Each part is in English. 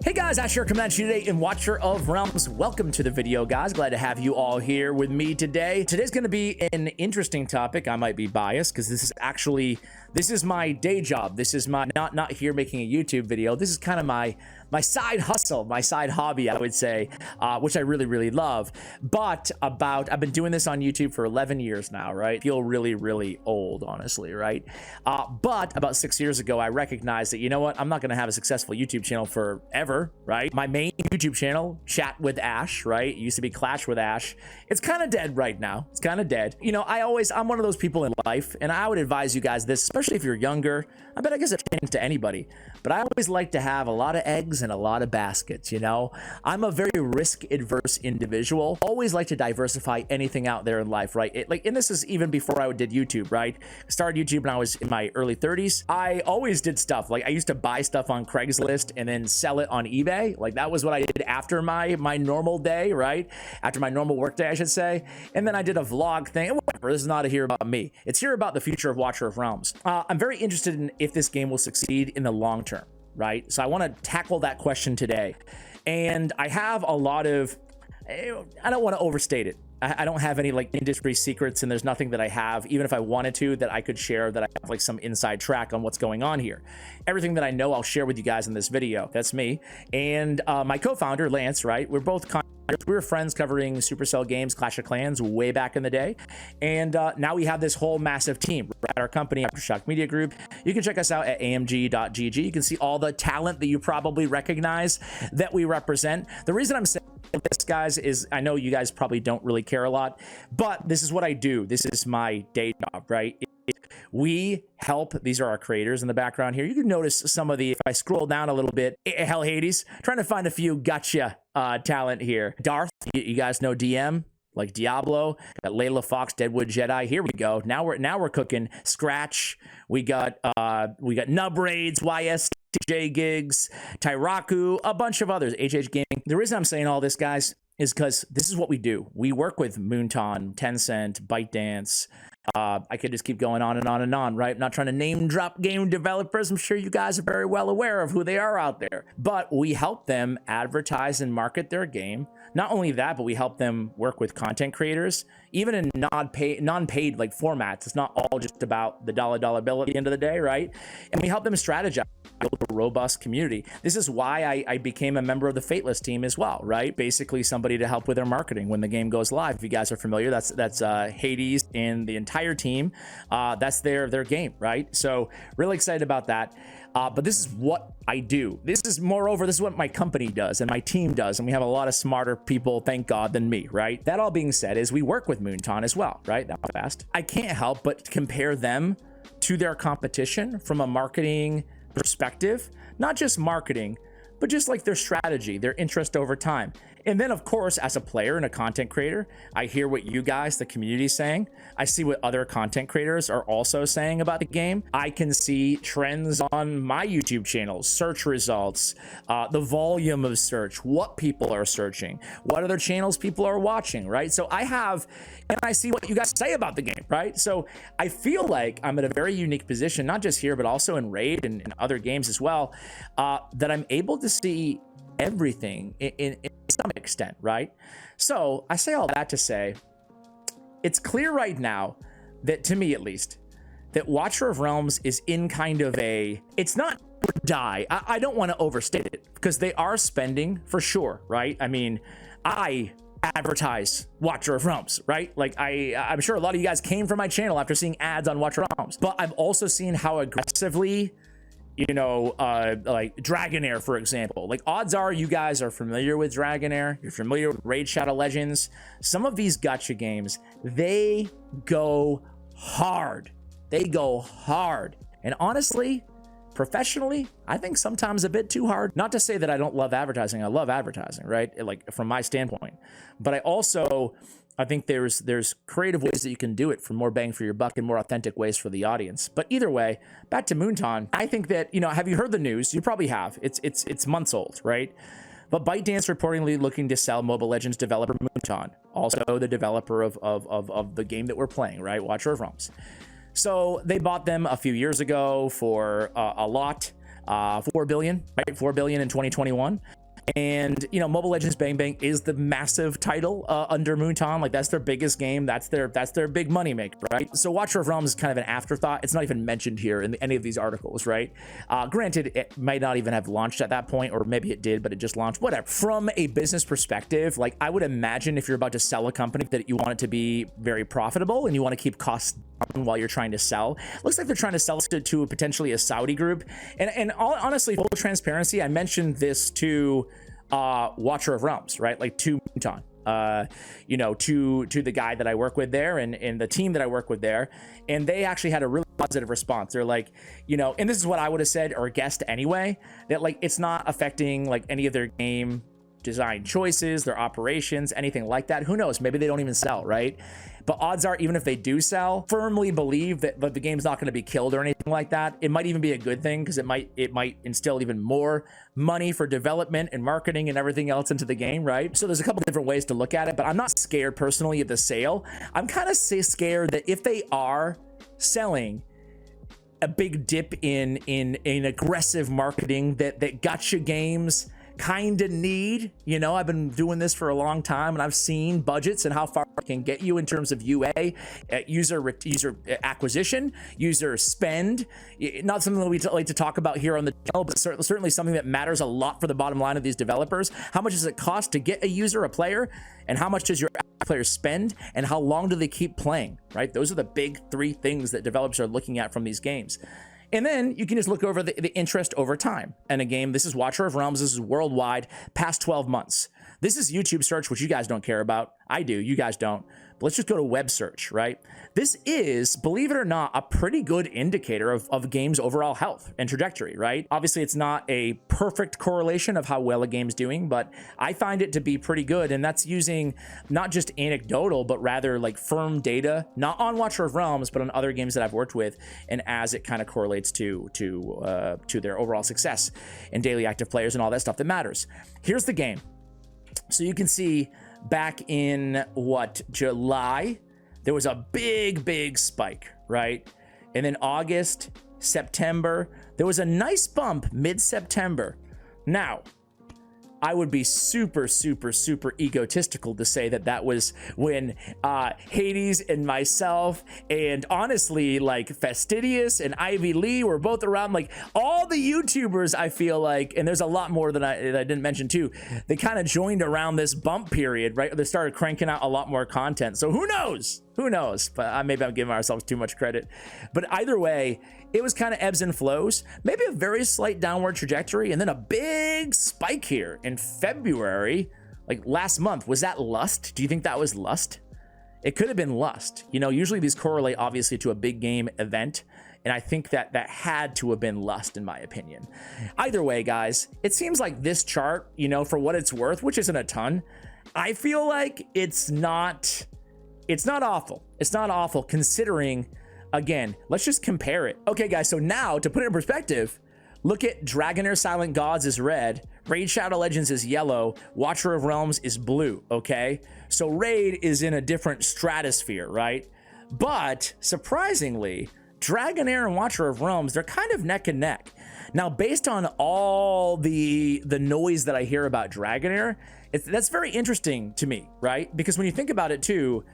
Hey guys, Asher coming at you today in Watcher of Realms. Welcome to the video, guys. Glad to have you all here with me today. Today's going to be an interesting topic. I might be biased because this is my day job. This is my not here making a YouTube video. This is kind of my side hustle, my side hobby, I would say, which I really love. But I've been doing this on YouTube for 11 years now, right? Feel really old, honestly, right? But about 6 years ago, I recognized that, you know what? I'm not going to have a successful YouTube channel forever, right? My main YouTube channel, Chat with Ash, right? It used to be Clash with Ash. It's kind of dead right now. It's kind of dead. You know, I'm one of those people in life, and I would advise you guys this, especially if you're younger. I guess it pertains to anybody, but I always like to have a lot of eggs in a lot of baskets, you know? I'm a very risk-adverse individual. Always like to diversify anything out there in life, right? And this is even before I did YouTube, right? I started YouTube when I was in my early 30s. I always did stuff. Like, I used to buy stuff on Craigslist and then sell it on eBay. Like, that was what I did after my normal day, right? After my normal work day, I should say. And then I did a vlog thing. Whatever, this is not here about me. It's here about the future of Watcher of Realms. I'm very interested in if this game will succeed in the long term, right? So I want to tackle that question today. And I have a lot of, I don't want to overstate it. I don't have any like industry secrets, and there's nothing that I have, even if I wanted to, that I could share, that I have like some inside track on what's going on here. Everything that I know, I'll share with you guys in this video. That's me. And my co-founder, Lance, right? We're both we were friends covering Supercell Games, Clash of Clans way back in the day. And now we have this whole massive team at our company, Aftershock Media Group. You can check us out at amg.gg. You can see all the talent that you probably recognize that we represent. The reason I'm saying this, guys, is I know you guys probably don't really care a lot, but this is what I do. This is my day job, right? We help. These are our creators in the background here. You can notice some of the, if I scroll down a little bit, Hell Hades, trying to find a few gotcha talent here. Darth, you guys know DM, like Diablo. Got Layla Fox, Deadwood Jedi. Here we go. Now we're cooking. Scratch. We got Nub Raids, YSJ Gigs, Tyraku, a bunch of others. HH Gaming. The reason I'm saying all this, guys, is because this is what we do. We work with Moonton, Tencent, ByteDance. I could just keep going on and on and on, right? I'm not trying to name drop game developers. I'm sure you guys are very well aware of who they are out there. But we help them advertise and market their game. Not only that, but we help them work with content creators, even in non-paid like formats. It's not all just about the dollar bill at the end of the day, right? And we help them strategize, build a robust community. This is why I became a member of the Fateless team as well, right? Basically somebody to help with their marketing when the game goes live. If you guys are familiar, that's Hades and the entire team. That's their game, right? So really excited about that. But this is what I do. This is what my company does and my team does. And we have a lot of smarter people, thank God, than me, right? That all being said, is we work with Moonton as well, right? That was fast. I can't help but compare them to their competition from a marketing perspective, not just marketing, but just like their strategy, their interest over time. And then, of course, as a player and a content creator, I hear what you guys, the community, is saying. I see what other content creators are also saying about the game. I can see trends on my YouTube channel, search results, the volume of search, what people are searching, what other channels people are watching, right? So I see what you guys say about the game, right? So I feel like I'm in a very unique position, not just here, but also in Raid and other games as well, that I'm able to see everything in some extent, right? So I say all that to say, it's clear right now that, to me at least, that Watcher of Realms is in kind of it's not die. I don't want to overstate it, because they are spending for sure, right? I mean, I advertise Watcher of Realms, right? Like I'm sure a lot of you guys came from my channel after seeing ads on Watcher of Realms, but I've also seen how aggressively, you know, like Dragonair, for example. Like, odds are you guys are familiar with Dragonair. You're familiar with Raid Shadow Legends. Some of these gacha games, they go hard. They go hard. And honestly, professionally, I think sometimes a bit too hard. Not to say that I don't love advertising. I love advertising, right? Like, from my standpoint. But I think there's creative ways that you can do it for more bang for your buck and more authentic ways for the audience. But either way, back to Moonton, I think that, you know, have you heard the news? You probably have. It's months old, right? But ByteDance reportedly looking to sell Mobile Legends developer Moonton, also the developer of the game that we're playing, right? Watcher of Realms. So they bought them a few years ago for a lot. 4 billion, right? 4 billion in 2021. And, you know, Mobile Legends Bang Bang is the massive title under Moonton. Like, that's their biggest game. That's their big money maker, right? So Watcher of Realms is kind of an afterthought. It's not even mentioned here in any of these articles, right? Granted, it might not even have launched at that point, or maybe it did, but it just launched, whatever. From a business perspective, like, I would imagine if you're about to sell a company that you want it to be very profitable and you want to keep costs down while you're trying to sell. Looks like they're trying to sell to potentially a Saudi group. And honestly, full transparency, I mentioned this to Watcher of Realms, right? Like, to Moonton, you know, to the guy that I work with there and the team that I work with there. And they actually had a really positive response. They're like, you know, and this is what I would have said or guessed anyway, that like, it's not affecting like any of their game design choices, their operations, anything like that. Who knows? Maybe they don't even sell, right? But odds are, even if they do sell, firmly believe that the game's not going to be killed or anything like that. It might even be a good thing, because it might instill even more money for development and marketing and everything else into the game, right? So there's a couple different ways to look at it, but I'm not scared personally of the sale. I'm kind of scared that if they are selling, a big dip in aggressive marketing that gacha games kind of need. You know, I've been doing this for a long time and I've seen budgets and how far it can get you in terms of UA, user acquisition, user spend. Not something that we like to talk about here on the channel, but certainly something that matters a lot for the bottom line of these developers. How much does it cost to get a user, a player, and how much does your players spend, and how long do they keep playing, right? Those are the big three things that developers are looking at from these games. And then you can just look over the interest over time. And a game, this is Watcher of Realms, this is worldwide, past 12 months. This is YouTube search, which you guys don't care about. I do, you guys don't. But let's just go to web search, right? This is, believe it or not, a pretty good indicator of a game's overall health and trajectory, right? Obviously, it's not a perfect correlation of how well a game's doing, but I find it to be pretty good. And that's using not just anecdotal, but rather like firm data, not on Watcher of Realms, but on other games that I've worked with, and as it kind of correlates to their overall success and daily active players and all that stuff that matters. Here's the game. So you can see back in July, there was a big spike, right? And then August, September, there was a nice bump mid-September. Now, I would be super egotistical to say that was when Hades and myself, and honestly, like Fastidious and Ivy Lee were both around. Like, all the YouTubers, I feel like, and there's a lot more that I didn't mention too, they kind of joined around this bump period, right? They started cranking out a lot more content. So who knows? Who knows? But maybe I'm giving ourselves too much credit. But either way, it was kind of ebbs and flows, maybe a very slight downward trajectory, and then a big spike here in February, like last month. Was that lust? Do you think that was lust? It could have been lust. You know, usually these correlate obviously to a big game event, and I think that had to have been lust, in my opinion. Either way, guys, it seems like this chart, you know, for what it's worth, which isn't a ton, I feel like it's not awful. It's not awful considering, again, let's just compare it. Okay, guys, so now to put it in perspective, look at Dragonair Silent Gods is red, Raid Shadow Legends is yellow, Watcher of Realms is blue, okay? So Raid is in a different stratosphere, right? But surprisingly, Dragonair and Watcher of Realms, they're kind of neck and neck. Now, based on all the noise that I hear about Dragonair, that's very interesting to me, right? Because when you think about it too,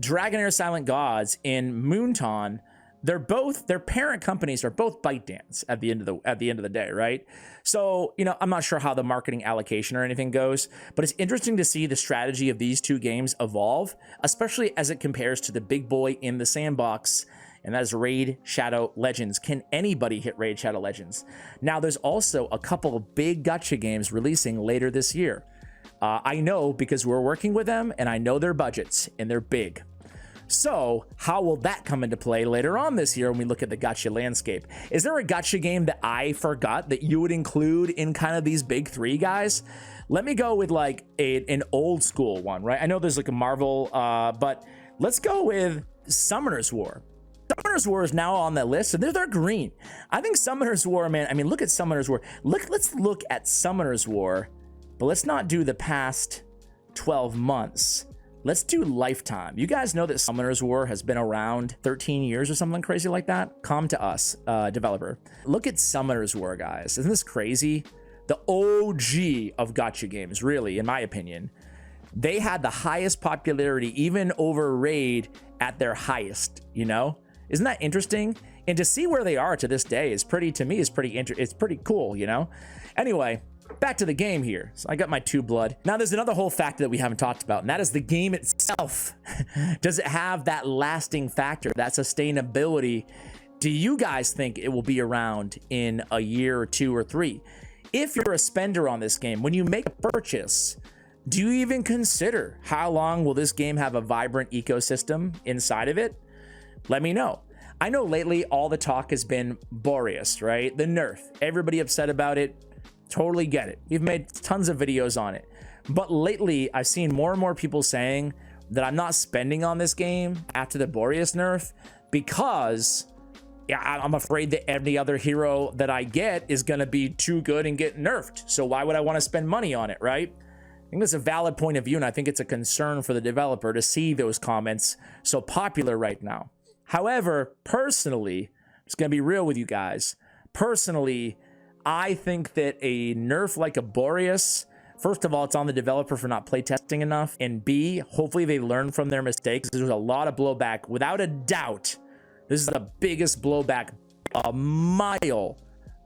Dragonair Silent Gods and Moonton, their parent companies are both ByteDance at the end of the day, right? So, you know, I'm not sure how the marketing allocation or anything goes, but it's interesting to see the strategy of these two games evolve, especially as it compares to the big boy in the sandbox, and that is Raid Shadow Legends. Can anybody hit Raid Shadow Legends? Now, there's also a couple of big gacha games releasing later this year. I know because we're working with them, and I know their budgets, and they're big. So how will that come into play later on this year when we look at the gacha landscape? Is there a gacha game that I forgot that you would include in kind of these big three, guys? Let me go with like an old school one, right? I know there's like a Marvel, but let's go with Summoner's War. Summoner's War is now on that list, and they're green. I think Summoner's War, man, I mean, look at Summoner's War. Let's look at Summoner's War, but let's not do the past 12 months. Let's do lifetime. You guys know that Summoner's War has been around 13 years or something crazy like that? Come to us, developer. Look at Summoner's War, guys. Isn't this crazy? The OG of gacha games, really, in my opinion. They had the highest popularity, even over Raid at their highest, you know? Isn't that interesting? And to see where they are to this day is pretty, to me, is pretty it's pretty cool, you know? Anyway, back to the game here. So I got my 2 blood. Now there's another whole factor that we haven't talked about, and that is the game itself. Does it have that lasting factor, that sustainability? Do you guys think it will be around in a year or 2 or 3? If you're a spender on this game, when you make a purchase, do you even consider how long will this game have a vibrant ecosystem inside of it? Let me know. I know lately all the talk has been Boreas, right? The nerf. Everybody upset about it. Totally get it. We've made tons of videos on it. But lately, I've seen more and more people saying that I'm not spending on this game after the Boreas nerf because I'm afraid that every other hero that I get is going to be too good and get nerfed. So why would I want to spend money on it, right? I think that's a valid point of view, and I think it's a concern for the developer to see those comments so popular right now. However, personally, I'm just going to be real with you guys. Personally, I think that a nerf like a Boreas, first of all, it's on the developer for not playtesting enough, and B, hopefully they learn from their mistakes. There's a lot of blowback. Without a doubt, this is the biggest blowback a mile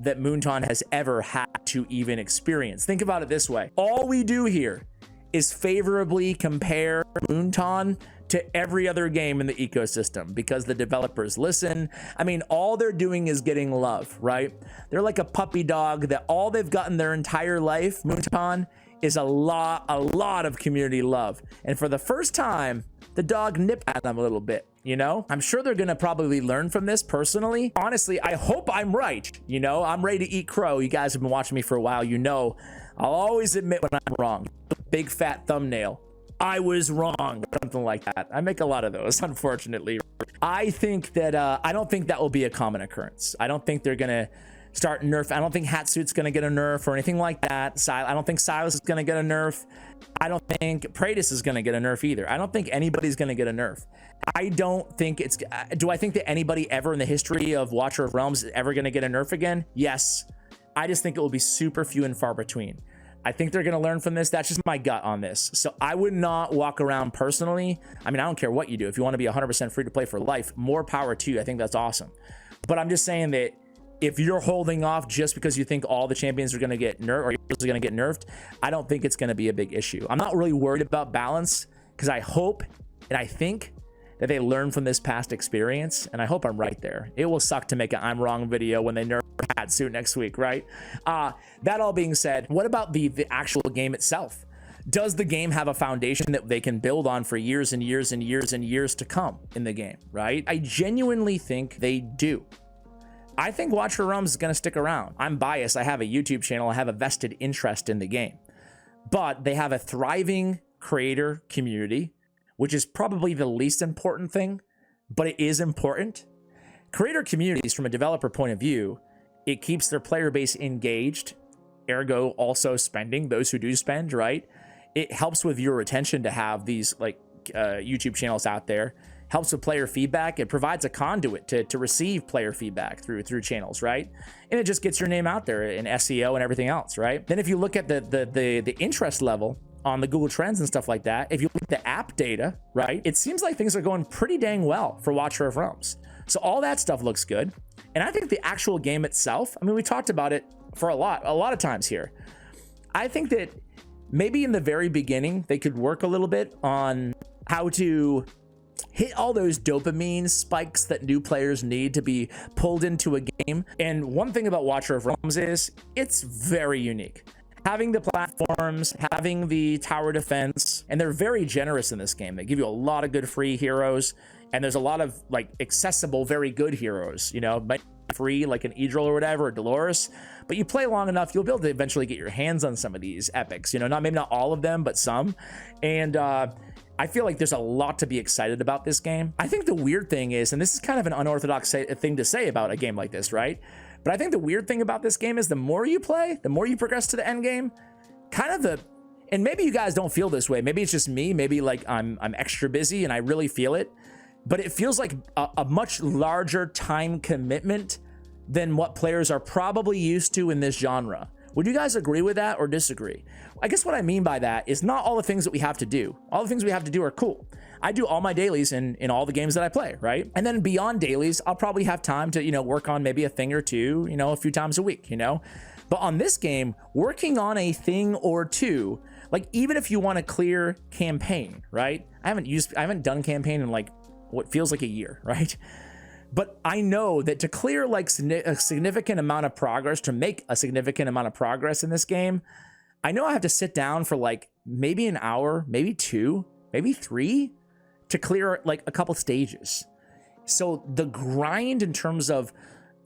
that Moonton has ever had to even experience. Think about it this way. All we do here is favorably compare Moonton to every other game in the ecosystem because the developers listen. I mean, all they're doing is getting love, right? They're like a puppy dog that all they've gotten their entire life, Moonton, is a lot of community love. And for the first time, the dog nipped at them a little bit, you know? I'm sure they're gonna probably learn from this personally. Honestly, I hope I'm right, you know? I'm ready to eat crow. You guys have been watching me for a while, you know. I'll always admit when I'm wrong. Big fat thumbnail. I was wrong, something like that. I make a lot of those, unfortunately. I think that, I don't think that will be a common occurrence. I don't think they're gonna start nerf. I don't think Hatsuit's gonna get a nerf or anything like that. I don't think Silas is gonna get a nerf. I don't think Praetus is gonna get a nerf either. I don't think anybody's gonna get a nerf. I don't think it's, do I think that anybody ever in the history of Watcher of Realms is ever gonna get a nerf again? Yes. I just think it will be super few and far between. I think they're going to learn from this. That's just my gut on this. So I would not walk around personally. I mean, I don't care what you do. If you want to be 100% free to play for life, more power to you. I think that's awesome. But I'm just saying that if you're holding off just because you think all the champions are going to get nerfed or are going to get nerfed, I don't think it's going to be a big issue. I'm not really worried about balance because I hope and I think that they learn from this past experience, and I hope I'm right there. It will suck to make an I'm wrong video when they nerf Hatsuit next week, right? That all being said, what about the actual game itself? Does the game have a foundation that they can build on for years and years and years and years to come in the game, right? I genuinely think they do. I think Watcher of Realms is going to stick around. I'm biased. I have a YouTube channel. I have a vested interest in the game. But they have a thriving creator community, which is probably the least important thing, but it is important. Creator communities, from a developer point of view, it keeps their player base engaged, ergo also spending, those who do spend, right? It helps with your retention to have these like YouTube channels out there, helps with player feedback. It provides a conduit to receive player feedback through channels, right? And it just gets your name out there in SEO and everything else, right? Then if you look at the interest level on the Google Trends and stuff like that, if you look at the app data, right, it seems like things are going pretty dang well for Watcher of Realms. So all that stuff looks good. And I think the actual game itself, I mean, we talked about it for a lot of times here. I think that maybe in the very beginning, they could work a little bit on how to hit all those dopamine spikes that new players need to be pulled into a game. And one thing about Watcher of Realms is it's very unique. Having the platforms, having the tower defense, and they're very generous in this game. They give you a lot of good free heroes, and there's a lot of like accessible, very good heroes, you know, might be free like an Idril or whatever, or Dolores, but you play long enough, you'll be able to eventually get your hands on some of these epics, you know, maybe not all of them, but some. And I feel like there's a lot to be excited about this game. I think the weird thing is, and this is kind of an unorthodox thing to say about a game like this, right? But I think the weird thing about this game is the more you play, the more you progress to the end game, And maybe you guys don't feel this way. Maybe it's just me. Maybe like I'm extra busy and I really feel it. But it feels like a much larger time commitment than what players are probably used to in this genre. Would you guys agree with that or disagree? I guess what I mean by that is not all the things that we have to do. All the things we have to do are cool. I do all my dailies in all the games that I play, right? And then beyond dailies, I'll probably have time to, work on maybe a thing or two, a few times a week, But on this game, working on a thing or two, like even if you want to clear campaign, right? I haven't done campaign in like what feels like a year, right? But I know that to clear like a significant amount of progress, to make a significant amount of progress in this game, I know I have to sit down for like maybe an hour, maybe 2, maybe 3 to clear like a couple stages. So the grind in terms of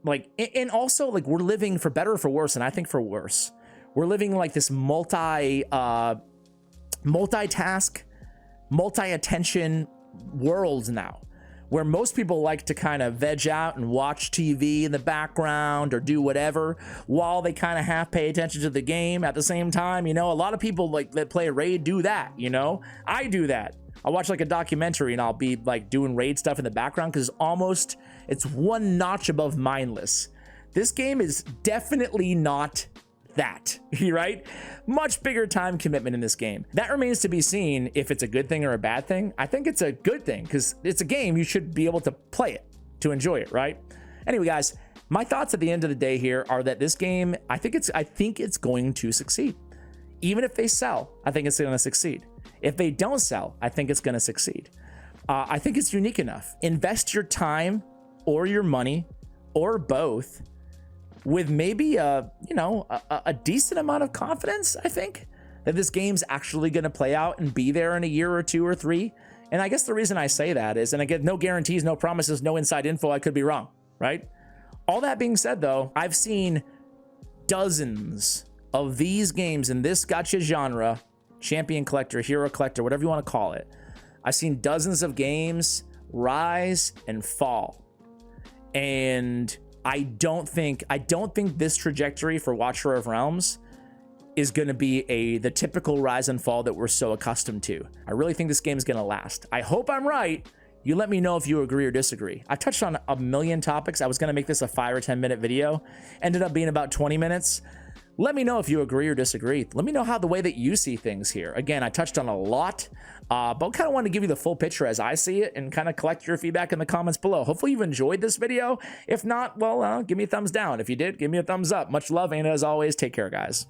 like, and also like we're living for better or for worse, and I think for worse, we're living like this multi-task, multi-attention world now, where most people like to kind of veg out and watch TV in the background or do whatever while they kind of half pay attention to the game at the same time. A lot of people like that play a raid do that, I do that. I'll watch like a documentary and I'll be like doing raid stuff in the background because it's one notch above mindless. This game is definitely not that, right? Much bigger time commitment in this game. That remains to be seen if it's a good thing or a bad thing. I think it's a good thing because it's a game. You should be able to play it to enjoy it, right? Anyway, guys, my thoughts at the end of the day here are that this game, I think it's going to succeed. Even if they sell, I think it's going to succeed. If they don't sell, I think it's going to succeed. I think it's unique enough. Invest your time or your money or both with maybe a decent amount of confidence, I think, that this game's actually going to play out and be there in a year or 2 or 3. And I guess the reason I say that is, and I get no guarantees, no promises, no inside info, I could be wrong, right? All that being said, though, I've seen dozens of these games in this gacha genre, champion collector, hero collector, whatever you want to call it. I've seen dozens of games rise and fall. And I don't think this trajectory for Watcher of Realms is going to be the typical rise and fall that we're so accustomed to. I really think this game is going to last. I hope I'm right. You let me know if you agree or disagree. I touched on a million topics. I was going to make this a 5 or 10 minute video. Ended up being about 20 minutes. Let me know if you agree or disagree. Let me know how the way that you see things here. Again, I touched on a lot, but I kind of wanted to give you the full picture as I see it and kind of collect your feedback in the comments below. Hopefully you've enjoyed this video. If not, well, give me a thumbs down. If you did, give me a thumbs up. Much love, and as always, take care, guys.